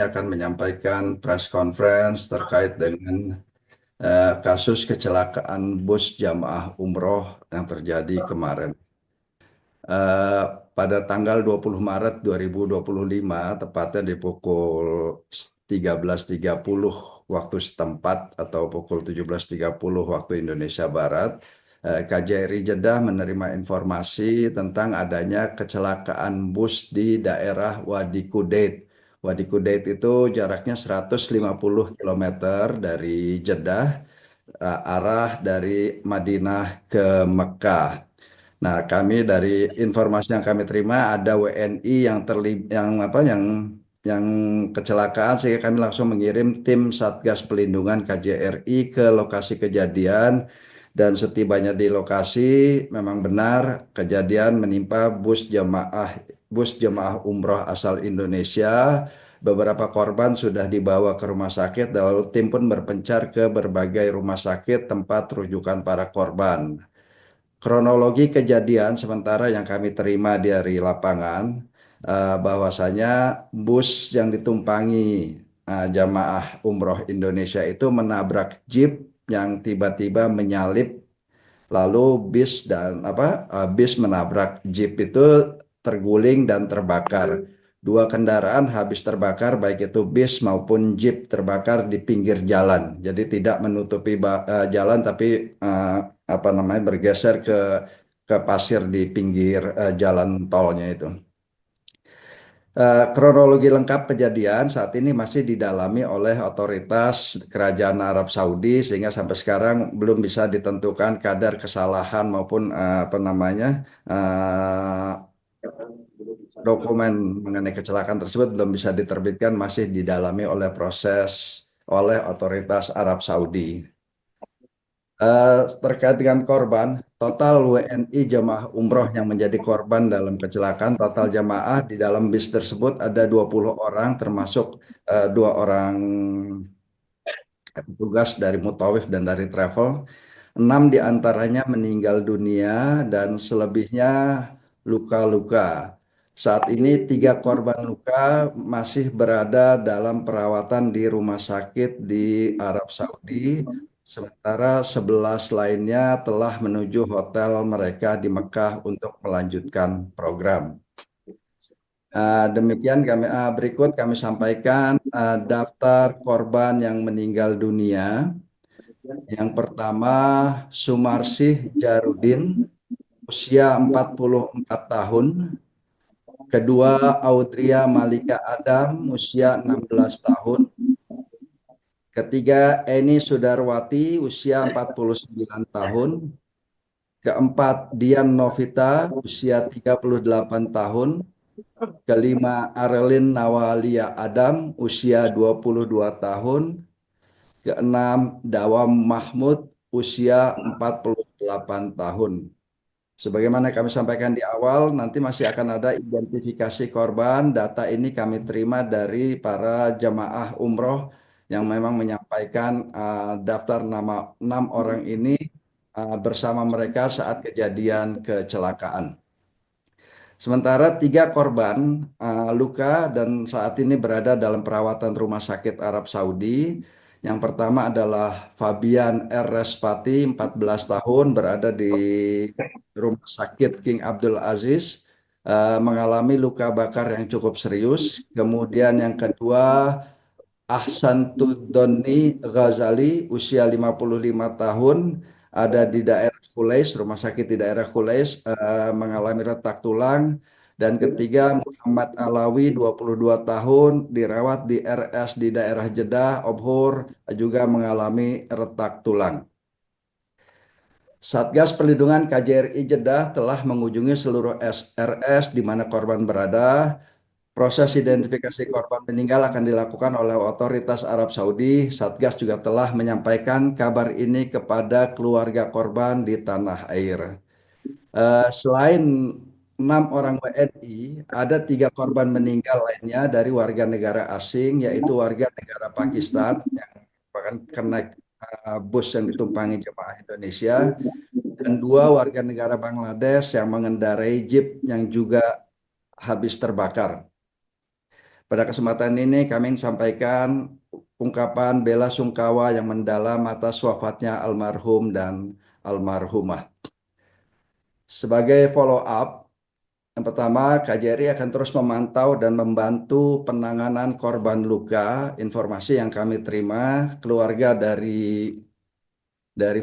akan menyampaikan press conference terkait dengan kasus kecelakaan bus jamaah umroh yang terjadi kemarin. Eh, Pada tanggal 20 Maret 2025, tepatnya di pukul 13.30 waktu setempat atau pukul 17.30 waktu Indonesia Barat, KJRI Jeddah menerima informasi tentang adanya kecelakaan bus di daerah Wadi Kudet. Wadi Kudet itu jaraknya 150 kilometer dari Jeddah, arah dari Madinah ke Mekah. Nah, kami dari informasi yang kami terima ada WNI yang yang kecelakaan, sehingga kami langsung mengirim tim Satgas Pelindungan KJRI ke lokasi kejadian, dan setibanya di lokasi memang benar kejadian menimpa bus jemaah umroh asal Indonesia. Beberapa korban sudah dibawa ke rumah sakit, dan lalu tim pun berpencar ke berbagai rumah sakit tempat rujukan para korban. Kronologi kejadian sementara yang kami terima dari lapangan, bahwasanya bus yang ditumpangi jamaah umroh Indonesia itu menabrak jeep yang tiba-tiba menyalip. Lalu bis menabrak jeep itu, terguling dan terbakar. Dua kendaraan habis terbakar, baik itu bis maupun jeep, terbakar di pinggir jalan. Jadi tidak menutupi jalan, tapi eh, bergeser ke pasir di pinggir jalan tolnya itu. Kronologi lengkap kejadian saat ini masih didalami oleh otoritas Kerajaan Arab Saudi, sehingga sampai sekarang belum bisa ditentukan kadar kesalahan maupun dokumen mengenai kecelakaan tersebut belum bisa diterbitkan, masih didalami oleh otoritas Arab Saudi. Terkait dengan korban, total WNI jemaah umroh yang menjadi korban dalam kecelakaan, total jemaah di dalam bis tersebut ada 20 orang, termasuk dua orang petugas dari Mutawif dan dari travel. 6 diantaranya meninggal dunia dan selebihnya luka-luka. Saat ini 3 korban luka masih berada dalam perawatan di rumah sakit di Arab Saudi, sementara 11 lainnya telah menuju hotel mereka di Mekah untuk melanjutkan program. Demikian berikut kami sampaikan daftar korban yang meninggal dunia. Yang pertama, Sumarsih Jarudin, usia 44 tahun. Kedua, Audria Malika Adam, usia 16 tahun. Ketiga, Eni Sudarwati, usia 49 tahun. Keempat, Dian Novita, usia 38 tahun. Kelima, Arelin Nawalia Adam, usia 22 tahun. Keenam, Dawam Mahmud, usia 48 tahun. Sebagaimana kami sampaikan di awal, nanti masih akan ada identifikasi korban. Data ini kami terima dari para jamaah umroh yang memang menyampaikan daftar nama 6 orang ini bersama mereka saat kejadian kecelakaan. Sementara 3 korban luka dan saat ini berada dalam perawatan rumah sakit Arab Saudi. Yang pertama adalah Fabian R. Respati, 14 tahun, berada di Rumah Sakit King Abdul Aziz, mengalami luka bakar yang cukup serius. Kemudian yang kedua, Ahsantuddoni Ghazali, usia 55 tahun, ada di daerah Khulais, rumah sakit di daerah Khulais, mengalami retak tulang. Dan ketiga, Muhammad Alawi, 22 tahun, dirawat di RS di daerah Jeddah, Obhur, juga mengalami retak tulang. Satgas Perlindungan KJRI Jeddah telah mengunjungi seluruh SRS di mana korban berada. Proses identifikasi korban meninggal akan dilakukan oleh otoritas Arab Saudi. Satgas juga telah menyampaikan kabar ini kepada keluarga korban di tanah air. Selain 6 orang WNI, ada 3 korban meninggal lainnya dari warga negara asing, yaitu warga negara Pakistan yang merupakan kernet bus yang ditumpangi jemaah Indonesia, dan 2 warga negara Bangladesh yang mengendarai jeep yang juga habis terbakar. Pada kesempatan ini kami ingin sampaikan ungkapan bela sungkawa yang mendalam atas wafatnya almarhum dan almarhumah. Sebagai follow up, yang pertama, KJRI akan terus memantau dan membantu penanganan korban luka. Informasi yang kami terima, keluarga dari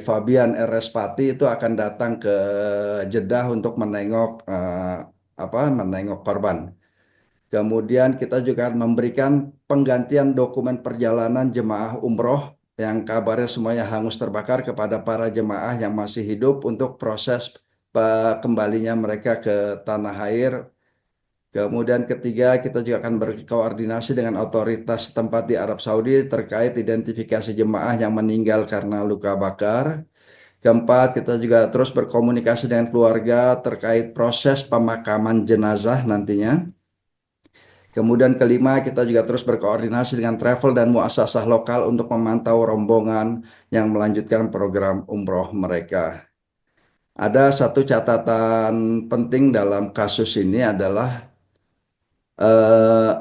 Fabian RS Pati itu akan datang ke Jeddah untuk menengok korban. Kemudian kita juga akan memberikan penggantian dokumen perjalanan jemaah umroh yang kabarnya semuanya hangus terbakar kepada para jemaah yang masih hidup untuk proses kembalinya mereka ke tanah air. Kemudian ketiga, kita juga akan berkoordinasi dengan otoritas setempat di Arab Saudi terkait identifikasi jemaah yang meninggal karena luka bakar. Keempat, kita juga terus berkomunikasi dengan keluarga terkait proses pemakaman jenazah nantinya. Kemudian kelima, kita juga terus berkoordinasi dengan travel dan muasasah lokal untuk memantau rombongan yang melanjutkan program umroh mereka. Ada satu catatan penting dalam kasus ini adalah eh,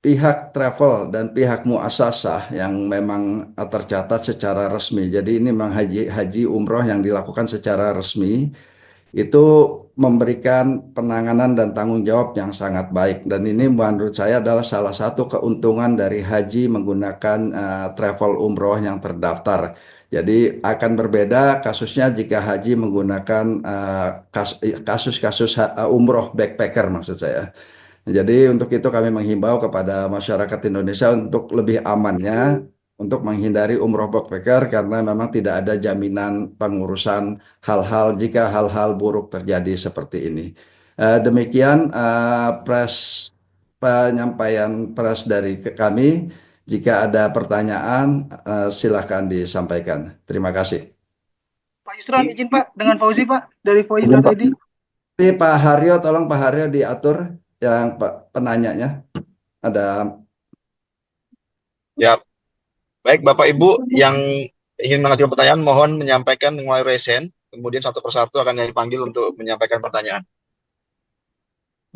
pihak travel dan pihak muasasah yang memang tercatat secara resmi. Jadi ini memang haji umroh yang dilakukan secara resmi itu memberikan penanganan dan tanggung jawab yang sangat baik. Dan ini menurut saya adalah salah satu keuntungan dari haji menggunakan travel umroh yang terdaftar. Jadi akan berbeda kasusnya jika haji menggunakan kasus-kasus umroh backpacker maksud saya. Jadi untuk itu kami menghimbau kepada masyarakat Indonesia untuk lebih amannya untuk menghindari umroh backpacker karena memang tidak ada jaminan pengurusan hal-hal jika hal-hal buruk terjadi seperti ini. Demikian penyampaian pers dari kami. Jika ada pertanyaan, silakan disampaikan. Terima kasih. Pak Yusron, izin Pak dengan Fauzi Pak dari Izin, Pak. Fauzi.id. Ini Pak Haryo, tolong Pak Haryo diatur yang penanyanya. Ada. Ya, baik Bapak Ibu yang ingin mengajukan pertanyaan mohon menyampaikan melalui raise hand, kemudian satu persatu akan dipanggil untuk menyampaikan pertanyaan.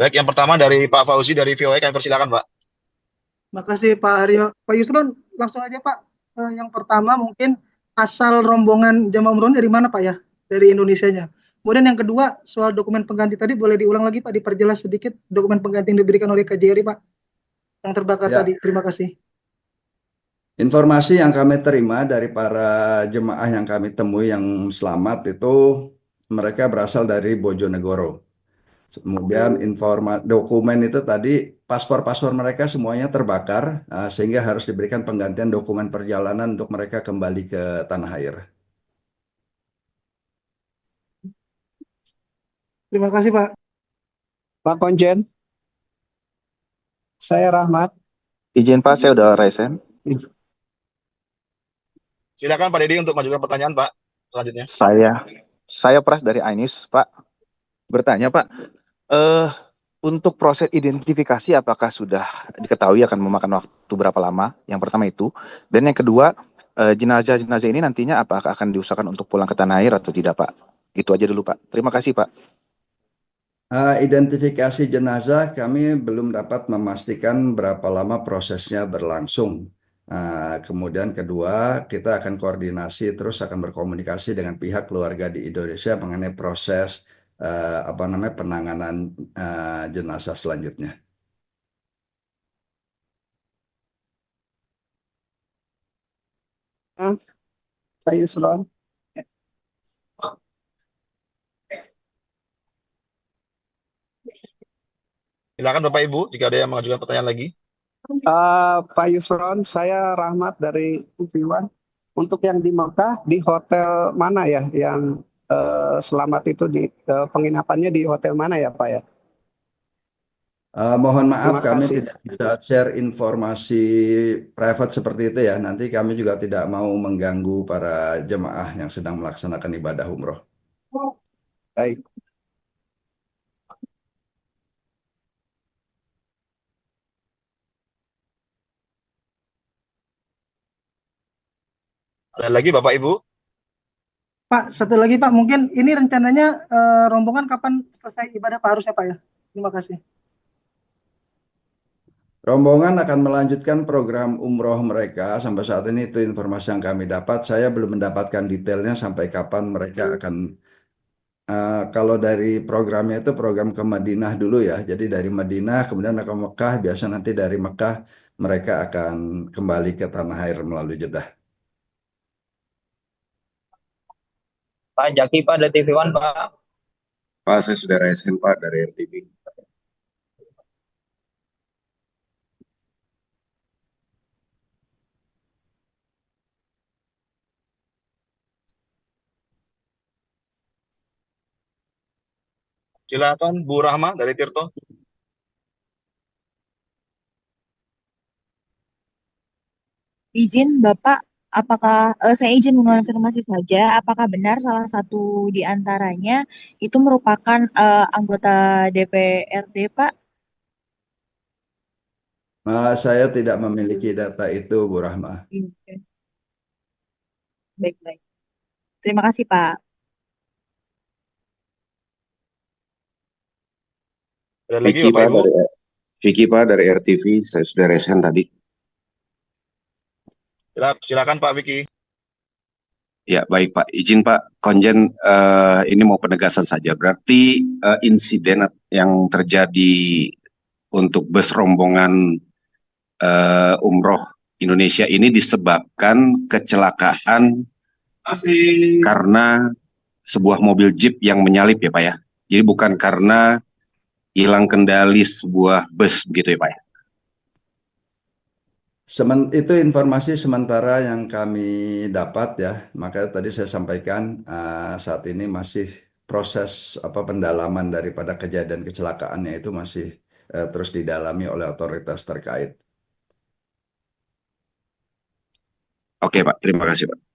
Baik, yang pertama dari Pak Fauzi dari VOA, kami persilakan Pak. Makasih Pak Haryo. Pak Yusron, langsung aja Pak. Yang pertama mungkin asal rombongan jamaah umroh dari mana Pak ya? Dari Indonesianya. Kemudian yang kedua soal dokumen pengganti tadi boleh diulang lagi Pak, diperjelas sedikit dokumen pengganti yang diberikan oleh KJRI Pak yang terbakar tadi. Ya, Terima kasih. informasi yang kami terima dari para jemaah yang kami temui yang selamat itu mereka berasal dari Bojonegoro. Kemudian dokumen itu tadi paspor-paspor mereka semuanya terbakar sehingga harus diberikan penggantian dokumen perjalanan untuk mereka kembali ke tanah air. Terima kasih Pak. Pak Konjen, saya Rahmat. Izin Pak, saya udah resen. Silakan Pak Dedi untuk mengajukan pertanyaan Pak. Selanjutnya. Saya Pras dari Ainis, Pak. Bertanya Pak, eh untuk proses identifikasi apakah sudah diketahui akan memakan waktu berapa lama? Yang pertama itu. Dan yang kedua, jenazah-jenazah ini nantinya apakah akan diusahakan untuk pulang ke tanah air atau tidak, Pak? Itu aja dulu, Pak. Terima kasih, Pak. Identifikasi jenazah kami belum dapat memastikan berapa lama prosesnya berlangsung. Kemudian kedua, kita akan koordinasi terus akan berkomunikasi dengan pihak keluarga di Indonesia mengenai proses penanganan jenazah selanjutnya. Pak Yusron. Silakan Bapak Ibu jika ada yang mengajukan pertanyaan lagi. Pak Yusron, saya Rahmat dari TV One. Untuk yang di Mekah, di hotel mana ya yang selamat itu di penginapannya di hotel mana ya Pak ya? Mohon maaf Terima kami kasih. tidak bisa share informasi private seperti itu ya. Nanti kami juga tidak mau mengganggu para jemaah yang sedang melaksanakan ibadah umroh. Baik. Ada lagi Bapak Ibu? Pak, satu lagi Pak, mungkin ini rencananya rombongan kapan selesai ibadah Pak harusnya Pak ya? Terima kasih. Rombongan akan melanjutkan program umroh mereka. Sampai saat ini itu informasi yang kami dapat. Saya belum mendapatkan detailnya sampai kapan mereka akan. Kalau dari programnya itu program ke Madinah dulu ya. Jadi dari Madinah kemudian ke Mekah. Biasa nanti dari Mekah mereka akan kembali ke tanah air melalui Jeddah. Pak Jaki, Pak, dari TV One, Pak. Pak, saya saudara SN Pak dari RTV. Silakan Bu Rahma dari Tirto. Izin Bapak, apakah saya izin mengonfirmasi saja, apakah benar salah satu di antaranya itu merupakan anggota DPRD, Pak? Saya tidak memiliki data itu, Bu Rahma. Oke. Baik-baik. Terima kasih, Pak. Ada lagi Vicky Bapak Pak Ibu? dari Vicky Pak dari RTV, saya saudara SN tadi. Silakan Pak Vicky. Ya baik Pak, izin Pak Konjen, ini mau penegasan saja. Berarti insiden yang terjadi untuk bus rombongan umroh Indonesia ini disebabkan kecelakaan karena sebuah mobil jeep yang menyalip ya Pak ya. Jadi bukan karena hilang kendali sebuah bus begitu ya Pak ya. Itu informasi sementara yang kami dapat ya. Makanya tadi saya sampaikan saat ini masih proses pendalaman daripada kejadian kecelakaannya itu masih terus didalami oleh otoritas terkait. Oke Pak, terima kasih Pak.